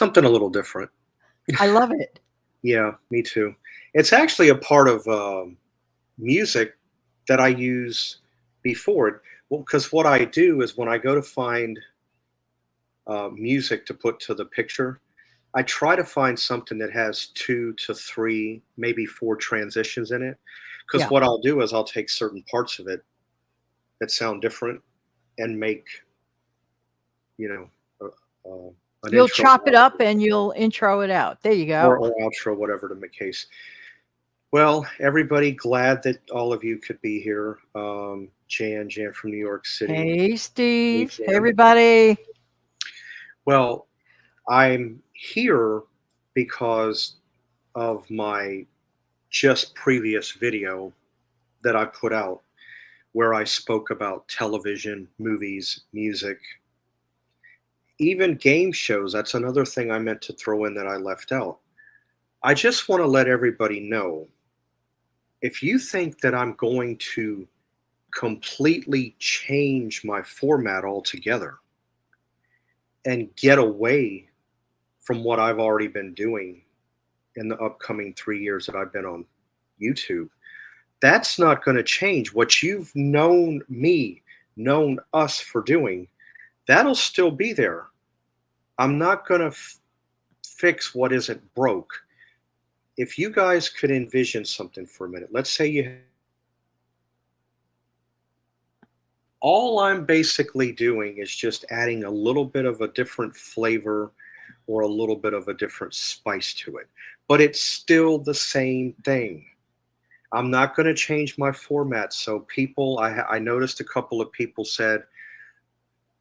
something a little different. I love it. Yeah, me too. It's actually a part of music that I use before. Well, because what I do is when I go to find music to put to the picture, I try to find something that has 2 to 3, maybe 4 transitions in it. Because Yeah. what I'll do is I'll take certain parts of it that sound different and make, you know, an You'll intro chop it up outro and you'll intro it out. There you go. or outro, whatever the case. Well, everybody, glad that all of you could be here. Jan from New York City. Hey, Hey, Steve. Hey, Jan. everybody. Well, I'm here because of my just previous video that I put out where I spoke about television, movies, music, even game shows. That's another thing I meant to throw in that I left out. I just want to let everybody know, if you think that I'm going to completely change my format altogether and get away from what I've already been doing in the upcoming 3 years that I've been on YouTube, that's not going to change. What you've known me, known us for doing, that'll still be there. I'm not going to fix what isn't broke. If you guys could envision something for a minute, let's say you, all I'm basically doing is just adding a little bit of a different flavor or a little bit of a different spice to it, but it's still the same thing. I'm not going to change my format. So people, I noticed a couple of people said,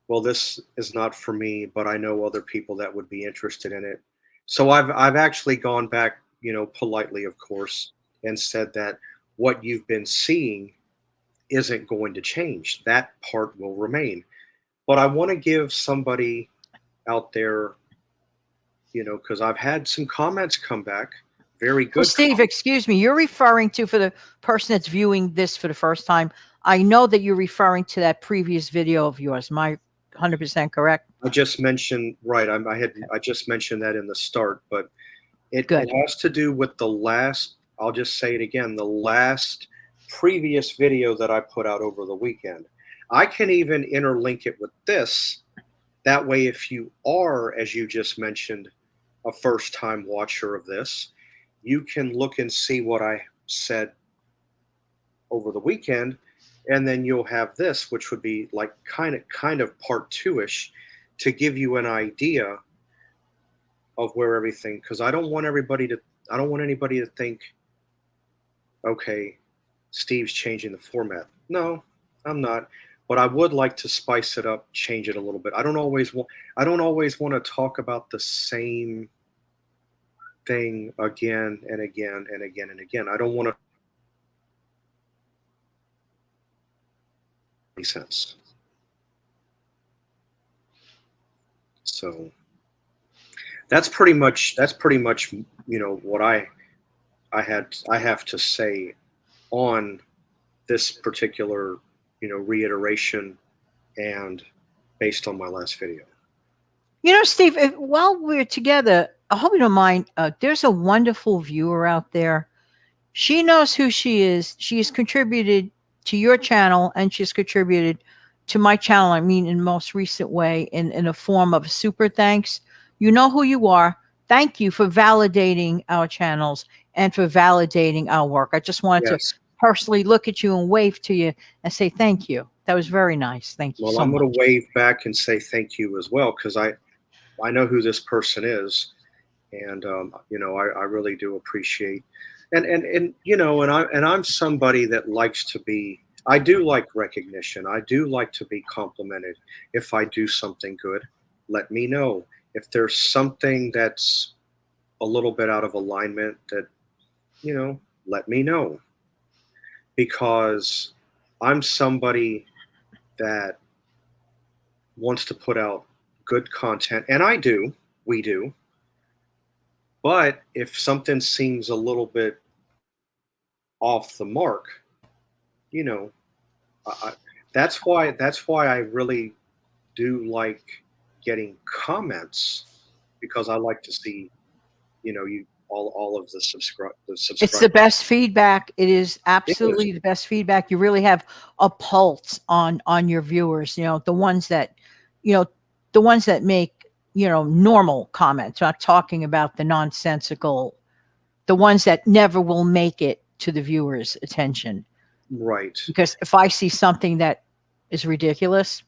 well, this is not for me, but I know other people that would be interested in it. So I've actually gone back, politely, of course, and said that what you've been seeing isn't going to change. That part will remain. But I want to give somebody out there, because I've had some comments come back, very So, good Steve, comments. excuse me. You're referring to, for the person that's viewing this for the first time, I know that you're referring to that previous video of yours. Am I 100% correct? I just mentioned, right, Okay. I just mentioned that in the start, but it Good. has to do with the last, I'll just say it again, the last previous video that I put out over the weekend. I can even interlink it with this. That way, if you are, as you just mentioned, a first time watcher of this, you can look and see what I said over the weekend, and then you'll have this, which would be like kind of part two-ish, to give you an idea of where everything, because I don't want anybody to think, okay, Steve's changing the format. No, I'm not. But I would like to spice it up, change it a little bit. I don't always want to talk about the same thing again and again and again and again. I don't want to make sense. So that's pretty much what I have to say on this particular reiteration and based on my last video. Steve, while we're together, I hope you don't mind. There's a wonderful viewer out there. She knows who she is. She has contributed to your channel and she's contributed to my channel. I mean, in the most recent way, in a form of super thanks. You know who you are. Thank you for validating our channels and for validating our work. I just wanted to Yes. personally look at you and wave to you and say thank you. That was very nice. Thank you Well, so I'm going much. to wave back and say thank you as well, because I know who this person is, and I really do appreciate, and I'm somebody that likes to be. I do like recognition. I do like to be complimented. If I do something good, let me know. If there's something that's a little bit out of alignment, that let me know, because I'm somebody that wants to put out good content, and I do. We do. But if something seems a little bit off the mark, you know, I, that's why I really do like getting comments because I like to see, you all of the It's subscribe. the best feedback. It is It is. absolutely the best feedback. You really have a pulse on your viewers. The ones that, you know, the ones that make normal comments. Not talking about the nonsensical, the ones that never will make it to the viewers' attention. Right. Because if I see something that is ridiculous,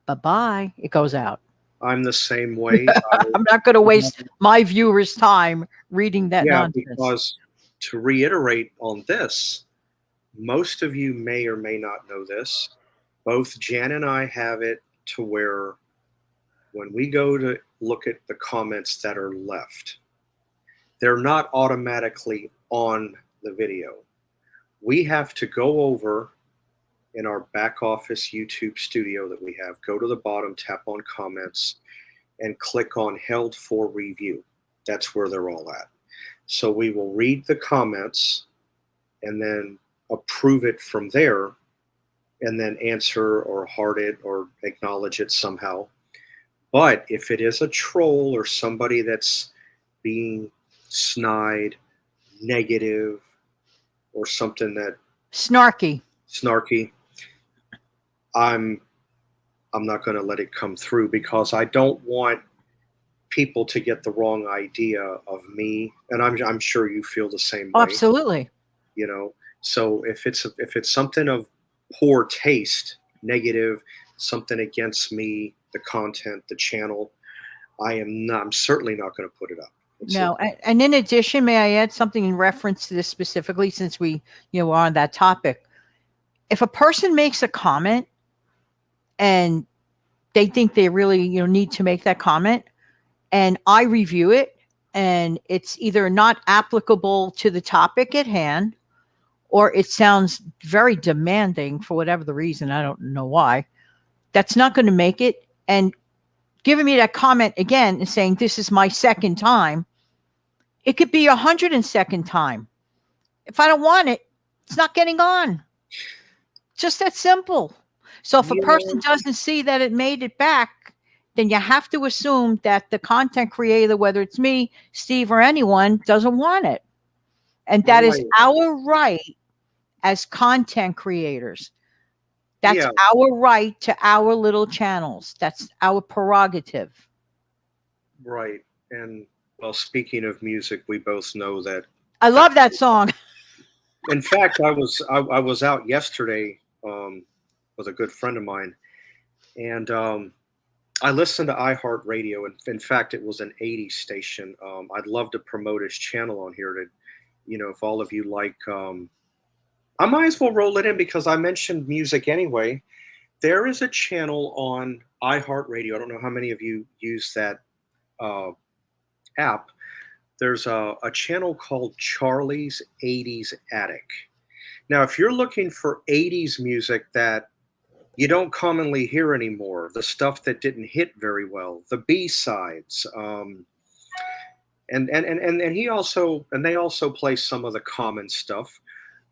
bye bye, it goes out. I'm the same way. I'm not going to waste my viewers' time reading that Yeah, nonsense. because to reiterate on this, most of you may or may not know this. Both Jan and I have it to where when we go to look at the comments that are left, they're not automatically on the video. We have to go over in our back office YouTube studio that we have, go to the bottom, tap on comments, and click on held for review. That's where they're all at. So we will read the comments and then approve it from there, and then answer or heart it or acknowledge it somehow. But if it is a troll or somebody that's being snide, negative, or something that Snarky. snarky, I'm I'm not going to let it come through because I don't want people to get the wrong idea of me, and I'm sure you feel the same way. Absolutely. You know, so if it's something of poor taste, negative, something against me, the content, the channel, I'm certainly not going to put it up. It's No, and in addition, may I add something in reference to this specifically, since we, were on that topic. If a person makes a comment and they think they really, need to make that comment, and I review it, and it's either not applicable to the topic at hand, or it sounds very demanding for whatever the reason, I don't know why, that's not going to make it. And giving me that comment again and saying, this is my second time, it could be 102nd time. If I don't want it, it's not getting on. Just that simple. So if a person yeah, doesn't see that it made it back, then you have to assume that the content creator, whether it's me, Steve, or anyone, doesn't want it. And that is right, our right as content creators. That's yeah, our right to our little channels. That's our prerogative. right. And well, speaking of music, we both know that. I that love that song. in fact, I was out yesterday with a good friend of mine, and I listened to iHeartRadio, and in fact, it was an '80s station. I'd love to promote his channel on here. To, if all of you like, I might as well roll it in because I mentioned music anyway. There is a channel on iHeartRadio. I don't know how many of you use that uh, app. There's a channel called Charlie's '80s Attic. Now, if you're looking for '80s music that you don't commonly hear anymore, the stuff that didn't hit very well, the B sides, and they also play some of the common stuff.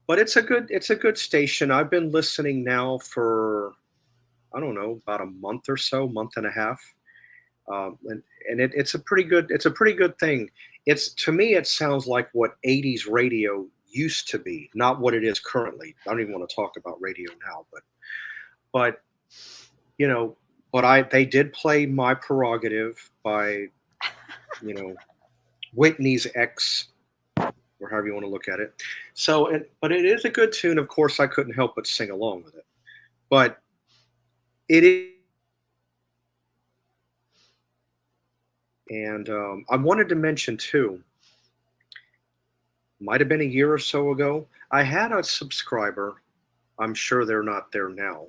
But it's a good station. I've been listening now for, I don't know, about a month or so, month and a half, it's a pretty good thing. It's, to me, it sounds like what '80s radio used to be, not what it is currently. I don't even want to talk about radio now, but you know, but I they did play My Prerogative by, you know, Whitney's ex, or however you want to look at it. So, but it is a good tune. Of course, I couldn't help but sing along with it. But it is, and I wanted to mention too. Might have been a year or so ago. I had a subscriber. I'm sure they're not there now,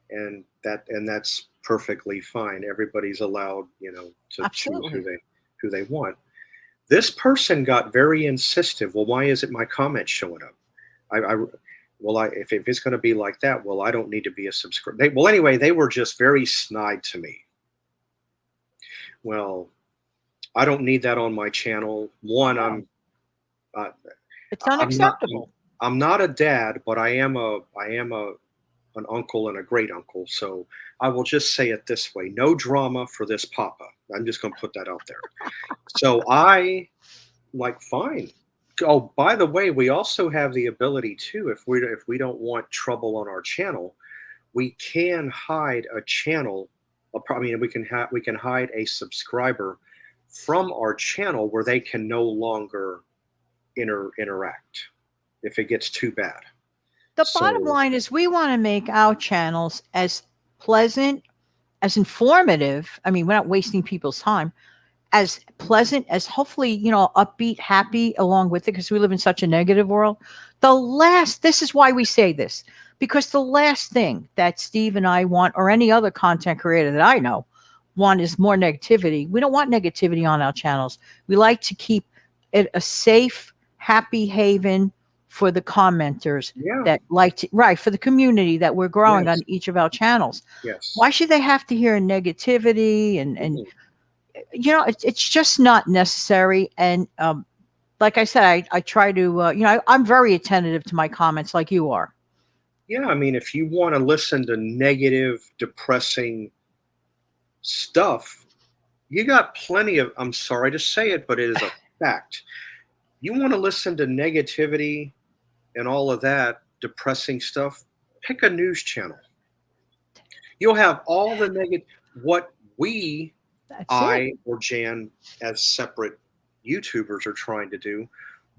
and that's perfectly fine. Everybody's allowed, to choose who Absolutely. they want. This person got very insistent. Well, why isn't my comment showing up? If it's going to be like that, well, I don't need to be a subscriber. Well, anyway, they were just very snide to me. Well, I don't need that on my channel. One, No, uh, it's I'm not unacceptable. I'm not a dad, but I am an uncle and a great uncle. So I will just say it this way: no drama for this papa. I'm just going to put that out there. So I like fine. Oh, by the way, we also have the ability too, if we don't want trouble on our channel, we can hide a channel. I mean, we can hide a subscriber from our channel where they can no longer interact if it gets too bad. The bottom So line is we want to make our channels as pleasant, as informative. I mean, we're not wasting people's time. As pleasant as hopefully, upbeat, happy along with it, because we live in such a negative world. This is why we say this, because the last thing that Steve and I want, or any other content creator that I know want, is more negativity. We don't want negativity on our channels. We like to keep it a safe, happy haven for the commenters yeah, that like to, right, for the community that we're growing on yes, each of our channels. yes. Why should they have to hear negativity and Mhm. it's just not necessary. And like I said, I try to, I'm very attentive to my comments like you are. Yeah, I mean, if you want to listen to negative, depressing stuff, you got plenty of, I'm sorry to say it, but it is a fact. You want to listen to negativity and all of that depressing stuff, pick a news channel. You'll have all the negative, what we, That's it. I or Jan, as separate YouTubers are trying to do.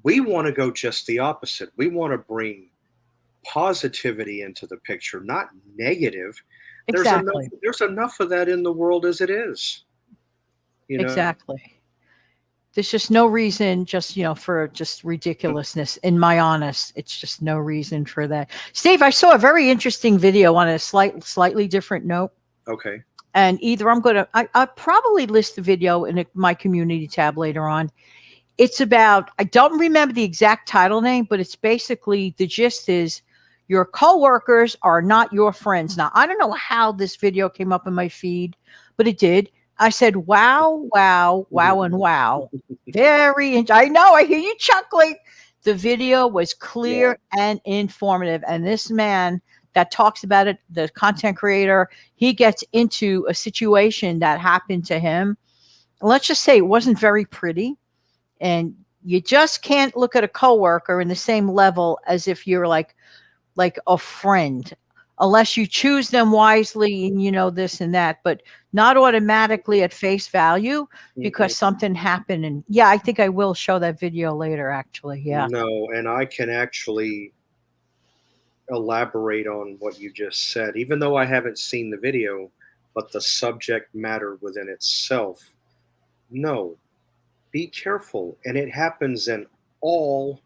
We want to go just the opposite. We want to bring positivity into the picture, not negative. There's enough Exactly. there's enough of that in the world as it is. You know. Exactly. There's just no reason, just, for just ridiculousness. In my honest, it's just no reason for that. Steve, I saw a very interesting video on a slightly different note. Okay. And either I'll probably list the video in my community tab later on. It's about, I don't remember the exact title name, but it's basically, the gist is, your coworkers are not your friends. Now, I don't know how this video came up in my feed, but it did. I said, wow, wow, wow, and wow. I know, I hear you chuckling. The video was Yeah. clear and informative. And this man that talks about it, the content creator, he gets into a situation that happened to him. Let's just say it wasn't very pretty. And you just can't look at a coworker in the same level as if you're like a friend, unless you choose them wisely and this and that, but not automatically at face value Mhm. because something happened. And yeah, I think I will show that video later, actually. Yeah. No, and I can actually elaborate on what you just said, even though I haven't seen the video, but the subject matter within itself. No, be careful. And it happens in all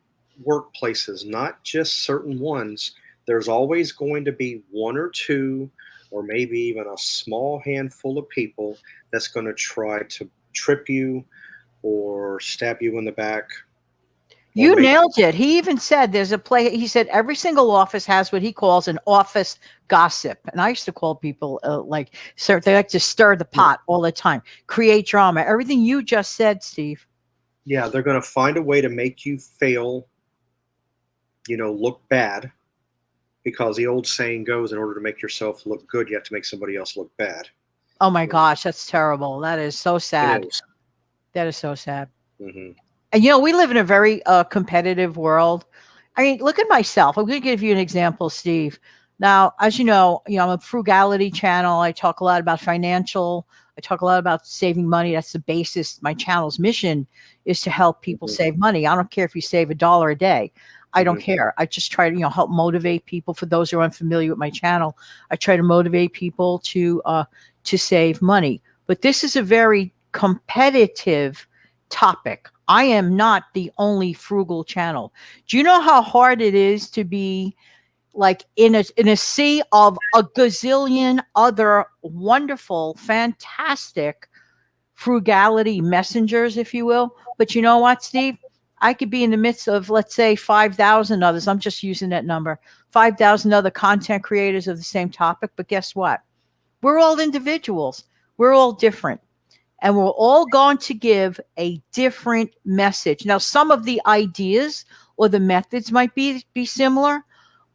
workplaces, not just certain ones. There's always going to be one or two, or maybe even a small handful of people that's going to try to trip you or stab you in the back or You make. nailed it. He even said he said every single office has what he calls an office gossip. And I used to call people sir, they like to stir the pot all the time, create drama. Everything you just said, Steve. Yeah, they're going to find a way to make you fail, look bad, because the old saying goes, in order to make yourself look good, you have to make somebody else look bad. Oh my gosh, that's terrible. That is so It sad. is. That is so sad. Hmm. And we live in a very competitive world. I mean, look at myself. I'm going to give you an example, Steve. Now, as I'm a frugality channel. I talk a lot about financial. I talk a lot about saving money. That's the basis. My channel's mission is to help people Hmm. save money. I don't care if you save $1 a day. I don't Hmm. care. I just try to, help motivate people. For those who are unfamiliar with my channel, I try to motivate people to save money. But this is a very competitive topic. I am not the only frugal channel. Do you know how hard it is to be like in a sea of a gazillion other wonderful, fantastic frugality messengers, if you will? But you know what, Steve? I could be in the midst of, let's say, 5,000 others. I'm just using that number. 5,000 other content creators of the same topic. But guess what? We're all individuals. We're all different. And we're all going to give a different message. Now, some of the ideas or the methods might be similar,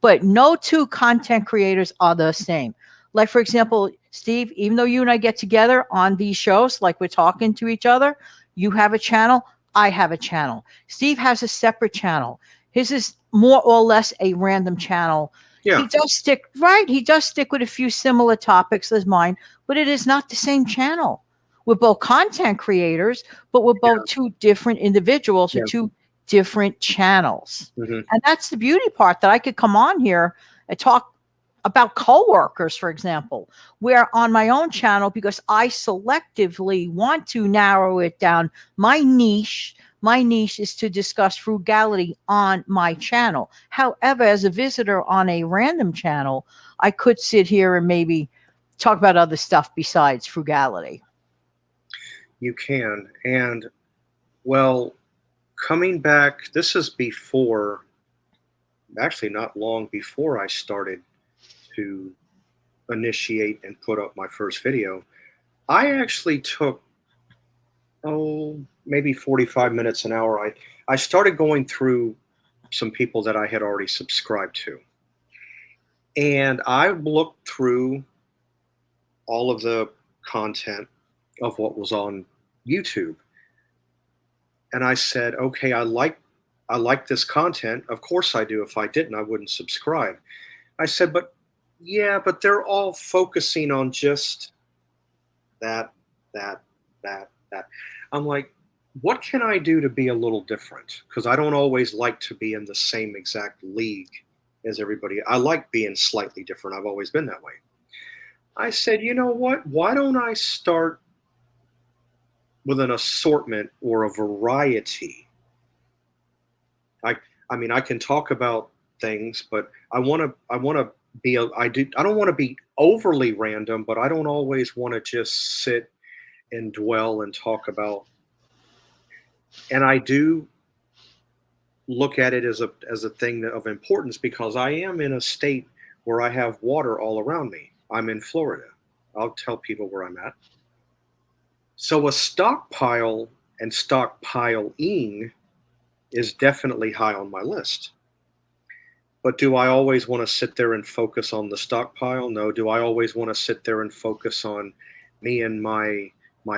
but no two content creators are the same. Like, for example, Steve, even though you and I get together on these shows, like we're talking to each other, you have a channel, I have a channel. Steve has a separate channel. His is more or less a random channel. Yeah. He does stick, right? He does stick with a few similar topics as mine, but it is not the same channel. We're both content creators, but we're Yeah. both two different individuals with Yeah. two different channels. Hmm. And that's the beauty part, that I could come on here and talk about coworkers, for example, where on my own channel, because I selectively want to narrow it down, my niche is to discuss frugality on my channel. However, as a visitor on a random channel, I could sit here and maybe talk about other stuff besides frugality. You can. And well, coming back, this is before, actually not long before I started to initiate and put up my first video. I actually took, oh, maybe 45 minutes, an hour. I started going through some people that I had already subscribed to. And I looked through all of the content of what was on YouTube. And I said, okay, I like this content. Of course I do. If I didn't, I wouldn't subscribe. I said, but yeah, but they're all focusing on just that, that, that. I'm like, what can I do to be a little different? Because I don't always like to be in the same exact league as everybody. I like being slightly different. I've always been that way. I said, you know what? Why don't I start with an assortment or a variety? I I mean, I can talk about things, but I want to be I don't want to be overly random, but I don't always want to just sit and dwell and talk about. And I do look at it as a thing of importance because I am in a state where I have water all around me. I'm in Florida. I'll tell people where I'm at. So a stockpile and stockpiling is definitely high on my list. But do I always want to sit there and focus on the stockpile? No. Do I always want to sit there and focus on me and my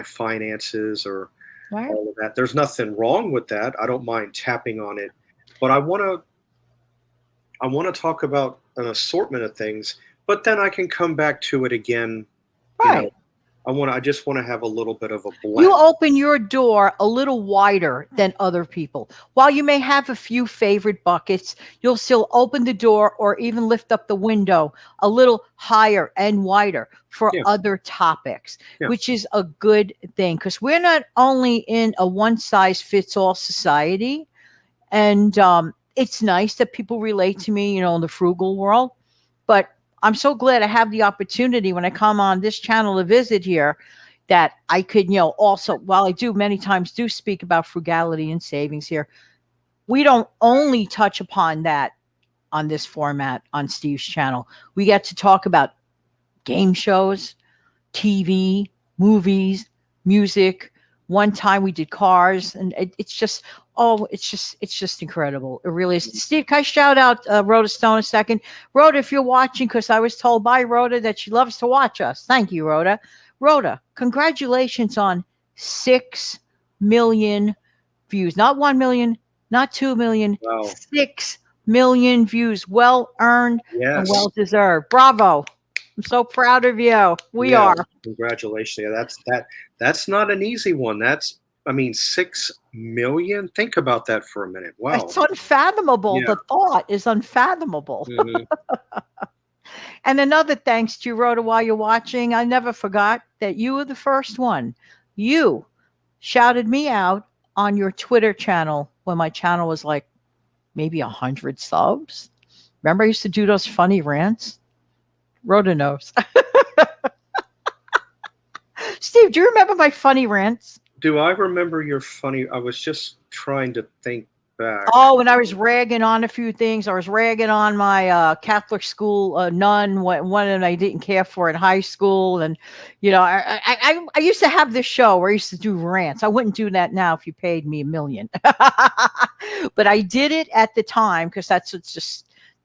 finances or Right. all of that? There's nothing wrong with that. I don't mind tapping on it, but I want to talk about an assortment of things, but then I can come back to it again, you know. Right. I just want to have a little bit of a You blend. open your door a little wider than other people. While you may have a few favorite buckets, you'll still open the door or even lift up the window a little higher and wider for Yeah, other topics, yeah, which is a good thing because we're not only in a one size fits all society, and it's nice that people relate to me, in the frugal world. But I'm so glad I have the opportunity when I come on this channel to visit here that I could, also, while I do many times do speak about frugality and savings here, we don't only touch upon that on this format on Steve's channel. We get to talk about game shows, TV, movies, music. One time we did cars, and it's just, oh, it's just incredible. It really is. Steve, can I shout out Rhoda Stone a second? Rhoda, if you're watching, because I was told by Rhoda that she loves to watch us. Thank you, Rhoda. Rhoda, congratulations on 6 million views. Not 1 million, not 2 million, wow, 6 million views. Well earned and yes, well deserved. Bravo. I'm so proud of you. We yeah, are. congratulations. Yeah, that's not an easy one. That's, I mean, 6 million. Think about that for a minute. Wow. It's unfathomable. Yeah. The thought is unfathomable. Hmm. And another thanks to you, Rhoda, while you're watching. I never forgot that you were the first one. You shouted me out on your Twitter channel when my channel was like maybe 100 subs. Remember, I used to do those funny rants? Rhoda knows. Steve, do you remember my funny rants? Do I remember your funny? I was just trying to think back. Oh, when I was ragging on a few things, I was ragging on my Catholic school nun, one that I didn't care for in high school, and I used to have this show where I used to do rants. I wouldn't do that now if you paid me $1 million, but I did it at the time because that's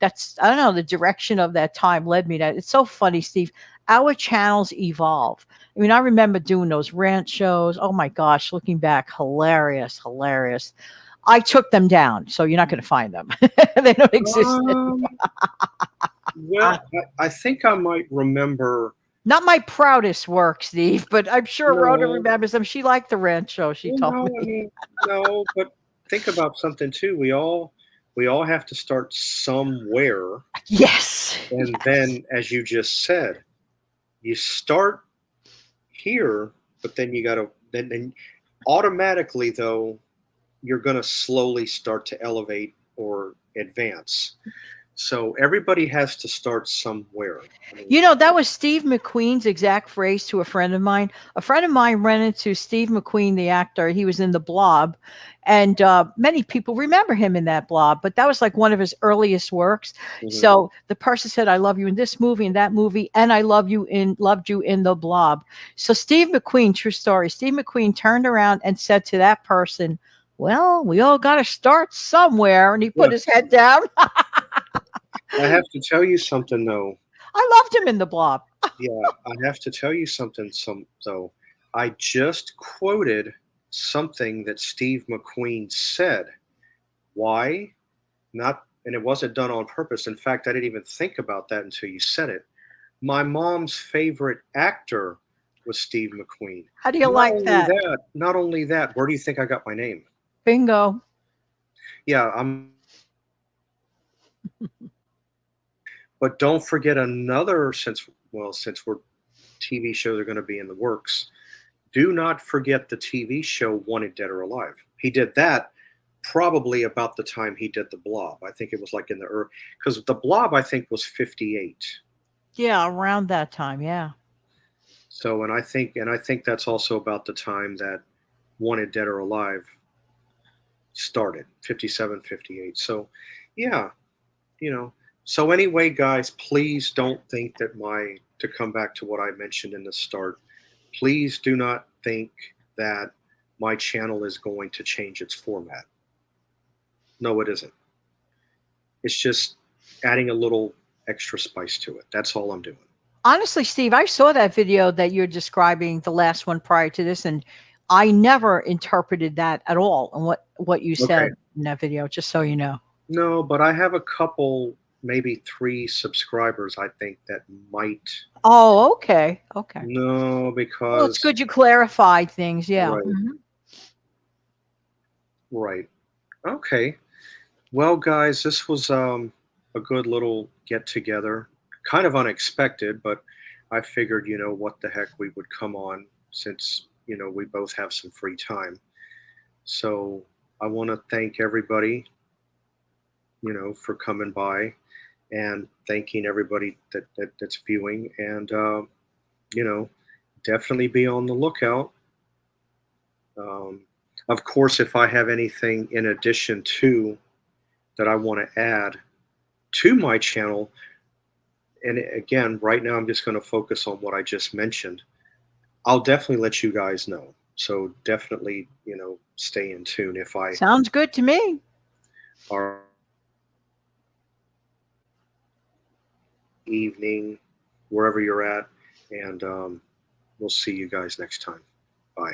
I don't know, the direction of that time led me to. It's so funny, Steve. our channels evolve. I mean, I remember doing those rant shows. Oh my gosh, looking back, hilarious, hilarious. I took them down, so you're not going to find them. They don't exist. Um, well, I think I might remember. Not my proudest work, Steve, but I'm sure Rhoda No, remembers them. She liked the rant show, she well, told no, I me. mean, no, but think about something too. We all have to start somewhere, Yes. and Yes. then, as you just said, you start here, but then you got to then automatically though you're going to slowly start to elevate or advance. So everybody has to start somewhere. I mean, That was Steve McQueen's exact phrase to a friend of mine. A friend of mine ran into Steve McQueen, the actor. He was in The Blob, and many people remember him in that Blob, but that was like one of his earliest works. mhm. So the person said, "I love you in this movie and that movie, and I loved you in The Blob." So Steve McQueen, true story. Steve McQueen turned around and said to that person, "Well, we all got to start somewhere," and he Yeah, put his head down. I have to tell you something though. I loved him in The Blob. Yeah, I have to tell you something. I just quoted something that Steve McQueen said. Why? Not, and it wasn't done on purpose. In fact, I didn't even think about that until you said it. My mom's favorite actor was Steve McQueen. How do you like that? Not only that, where do you think I got my name? Bingo. Yeah, but don't forget another, since we're TV shows are going to be in the works, do not forget the TV show Wanted Dead or Alive. He did that probably about the time he did the Blob. I think it was like in the early, because the Blob I think was 58. Yeah, around that time. Yeah. So and I think that's also about the time that Wanted Dead or Alive started, 57, 58. So yeah, you know. So anyway, guys, please don't think that to come back to what I mentioned in the start, please do not think that my channel is going to change its format. No, it isn't. It's just adding a little extra spice to it. That's all I'm doing. Honestly, Steve, I saw that video that you're describing, the last one prior to this, and I never interpreted that at all and what you Okay. said in that video, just so you know. No, but I have a couple, maybe 3 subscribers, I think, that might. Oh, okay. Okay. No, Well, it's because. good you clarified things. Yeah. Right, Mhm. right. Okay. Well, guys, this was a good little get together. Kind of unexpected, but I figured, what the heck, we would come on since, we both have some free time. So I want to thank everybody, for coming by, and thanking everybody that's viewing. And, you know, definitely be on the lookout. Um, of course, if I have anything in addition to that I want to add to my channel, and again, right now I'm just going to focus on what I just mentioned, I'll definitely let you guys know. So definitely, stay in tune if I Sounds good to me. are evening, wherever you're at, and we'll see you guys next time. Bye.